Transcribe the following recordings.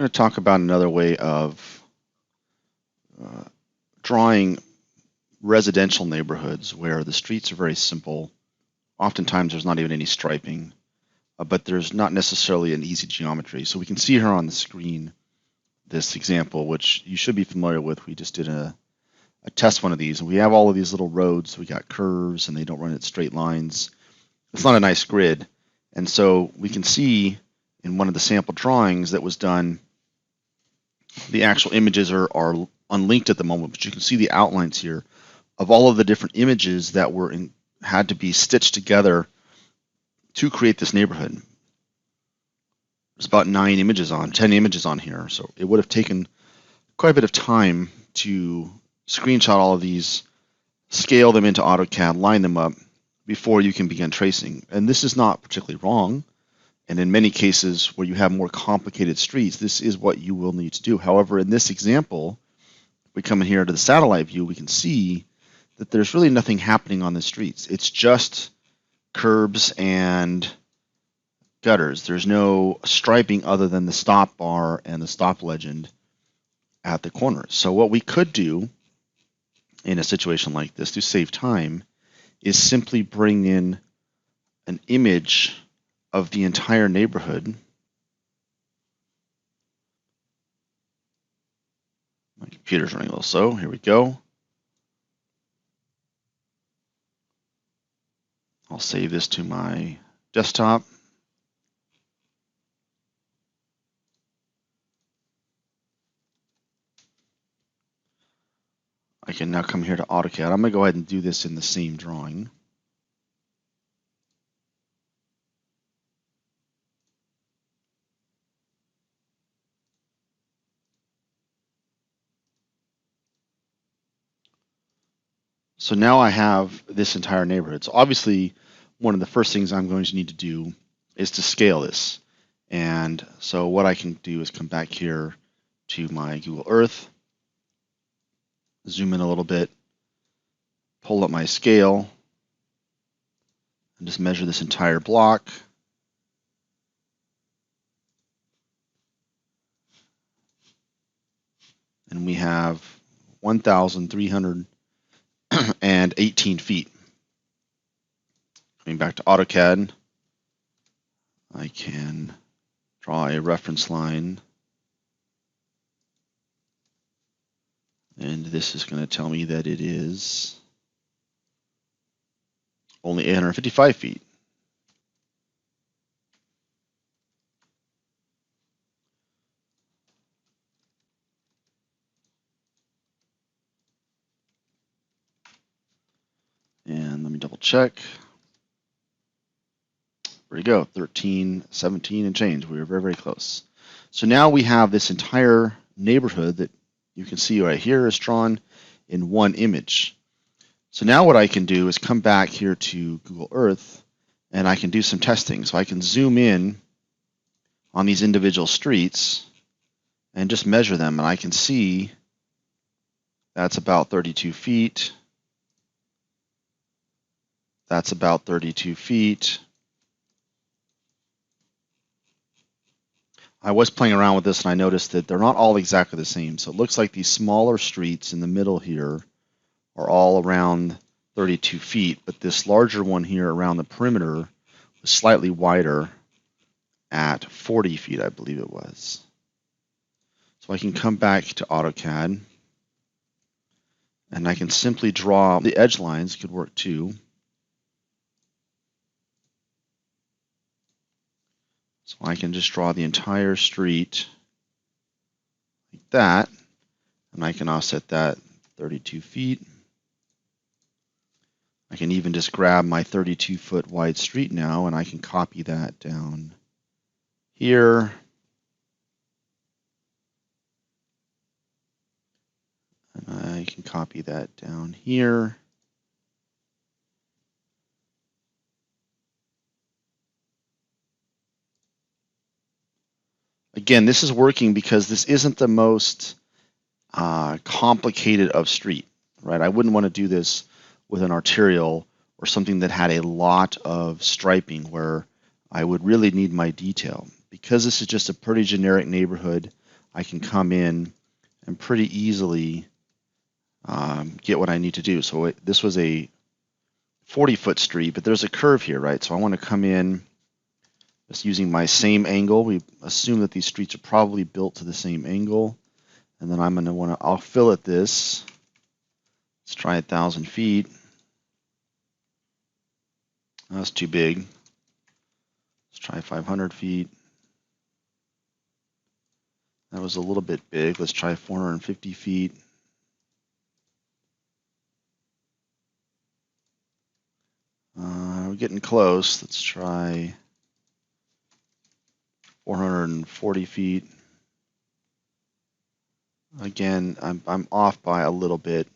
I'm going to talk about another way of drawing residential neighborhoods where the streets are very simple. Oftentimes there's not even any striping, but there's not necessarily an easy geometry. So we can see here on the screen this example, which you should be familiar with. We just did a test one of these, and we have all of these little roads. We got curves, and they don't run in straight lines. It's not a nice grid. And so we can see in one of the sample drawings that was done, the actual images are unlinked at the moment, but you can see the outlines here of all of the different images that had to be stitched together to create this neighborhood. There's about 10 images on here, so it would have taken quite a bit of time to screenshot all of these, scale them into AutoCAD, line them up before you can begin tracing. And this is not particularly wrong. And in many cases where you have more complicated streets, this is what you will need to do. However, in this example, we come in here to the satellite view, we can see that there's really nothing happening on the streets. It's just curbs and gutters. There's no striping other than the stop bar and the stop legend at the corners. So what we could do in a situation like this to save time is simply bring in an image of the entire neighborhood. My computer's running a little slow. Here we go. I'll save this to my desktop. I can now come here to AutoCAD. I'm going to go ahead and do this in the same drawing. So now I have this entire neighborhood. So obviously, one of the first things I'm going to need to do is to scale this. And so what I can do is come back here to my Google Earth, zoom in a little bit, pull up my scale, and just measure this entire block. And we have 1,318 feet. Coming back to AutoCAD, I can draw a reference line. And this is going to tell me that it is only 855 feet. And let me double check. There we go, 13, 17 and change. We were very, very close. So now we have this entire neighborhood that you can see right here is drawn in one image. So now what I can do is come back here to Google Earth and I can do some testing. So I can zoom in on these individual streets and just measure them, and I can see that's about 32 feet. That's about 32 feet. I was playing around with this and I noticed that they're not all exactly the same. So it looks like these smaller streets in the middle here are all around 32 feet, but this larger one here around the perimeter was slightly wider at 40 feet, I believe it was. So I can come back to AutoCAD and I can simply draw the edge lines, could work too. So I can just draw the entire street like that, and I can offset that 32 feet. I can even just grab my 32-foot wide street now, and I can copy that down here. And I can copy that down here. Again, this is working because this isn't the most complicated of street, right? I wouldn't want to do this with an arterial or something that had a lot of striping where I would really need my detail. Because this is just a pretty generic neighborhood, I can come in and pretty easily get what I need to do. So this was a 40-foot street, but there's a curve here, right? So I want to come in just using my same angle. We assume that these streets are probably built to the same angle. And then I'm going to want to, I'll fill it this. Let's try 1,000 feet. That's too big. Let's try 500 feet. That was a little bit big. Let's try 450 feet. We're getting close. Let's try 440 feet. Again, I'm off by a little bit.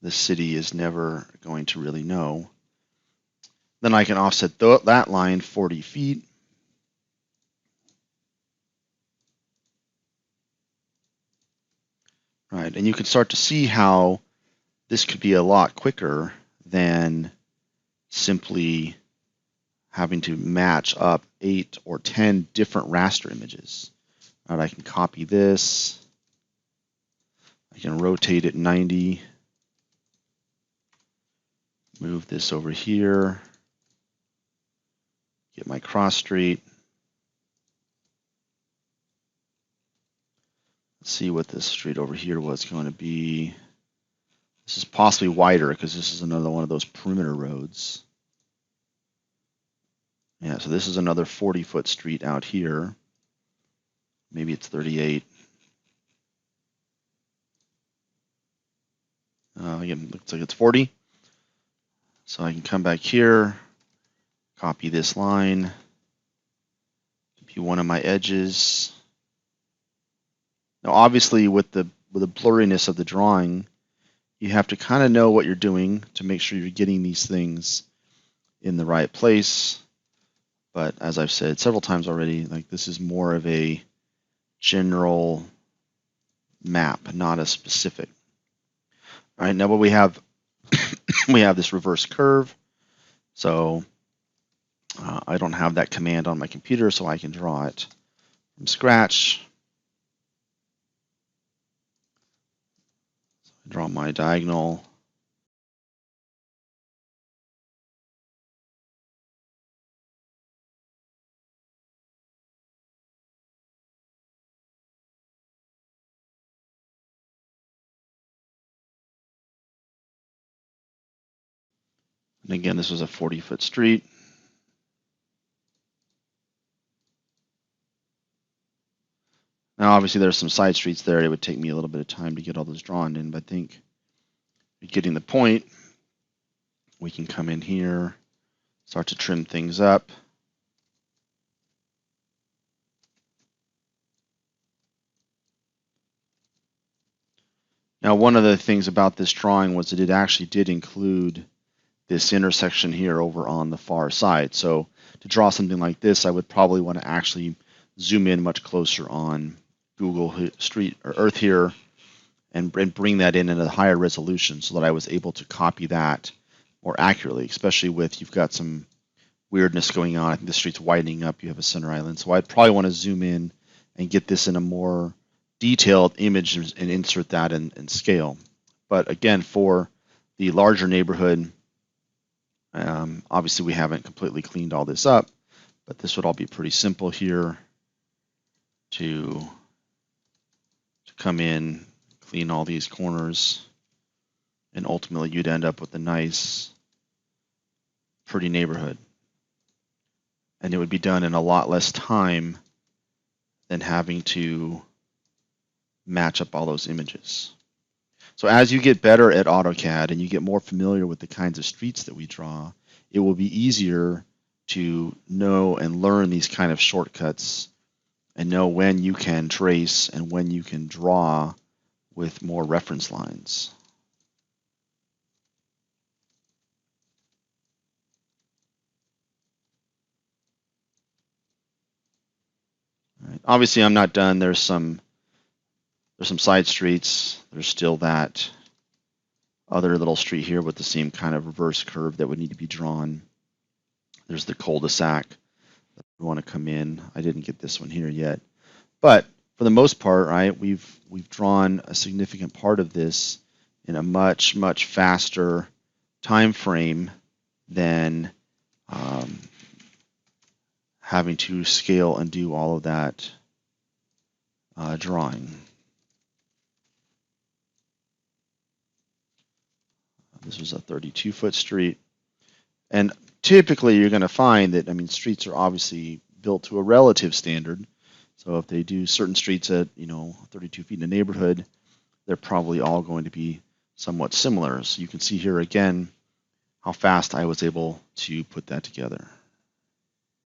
The city is never going to really know. Then I can offset that line 40 feet. Right, and you can start to see how this could be a lot quicker than simply having to match up 8 or 10 different raster images. All right, I can copy this. I can rotate it 90. Move this over here. Get my cross street. Let's see what this street over here was going to be. This is possibly wider because this is another one of those perimeter roads. Yeah, so this is another 40-foot street out here. Maybe it's 38. Again, looks like it's 40. So I can come back here, copy this line, be one of my edges. Now, obviously, with the blurriness of the drawing, you have to kind of know what you're doing to make sure you're getting these things in the right place. But as I've said several times already, like this is more of a general map, not a specific. All right, now what we have, we have this reverse curve. So I don't have that command on my computer, so I can draw it from scratch. So I draw my diagonal. And again, this was a 40-foot street. Now, obviously, there's some side streets there. It would take me a little bit of time to get all those drawn in, but I think you're getting the point. We can come in here, start to trim things up. Now, one of the things about this drawing was that it actually did include this intersection here over on the far side. So to draw something like this, I would probably want to actually zoom in much closer on Google Street or Earth here and bring that in at a higher resolution so that I was able to copy that more accurately, especially with you've got some weirdness going on. I think the street's widening up. You have a center island. So I'd probably want to zoom in and get this in a more detailed image and insert that in scale. But again, for the larger neighborhood, obviously we haven't completely cleaned all this up, but this would all be pretty simple here to come in, clean all these corners, and ultimately you'd end up with a nice, pretty neighborhood. And it would be done in a lot less time than having to match up all those images. So as you get better at AutoCAD and you get more familiar with the kinds of streets that we draw, it will be easier to know and learn these kind of shortcuts and know when you can trace and when you can draw with more reference lines. Right. Obviously, I'm not done. There's some side streets. There's still that other little street here with the same kind of reverse curve that would need to be drawn. There's the cul-de-sac that we want to come in. I didn't get this one here yet. But for the most part, right, we've drawn a significant part of this in a much faster time frame than having to scale and do all of that drawing. This was a 32-foot street. And typically you're going to find that, I mean, streets are obviously built to a relative standard. So if they do certain streets at, 32 feet in a neighborhood, they're probably all going to be somewhat similar. So you can see here again how fast I was able to put that together.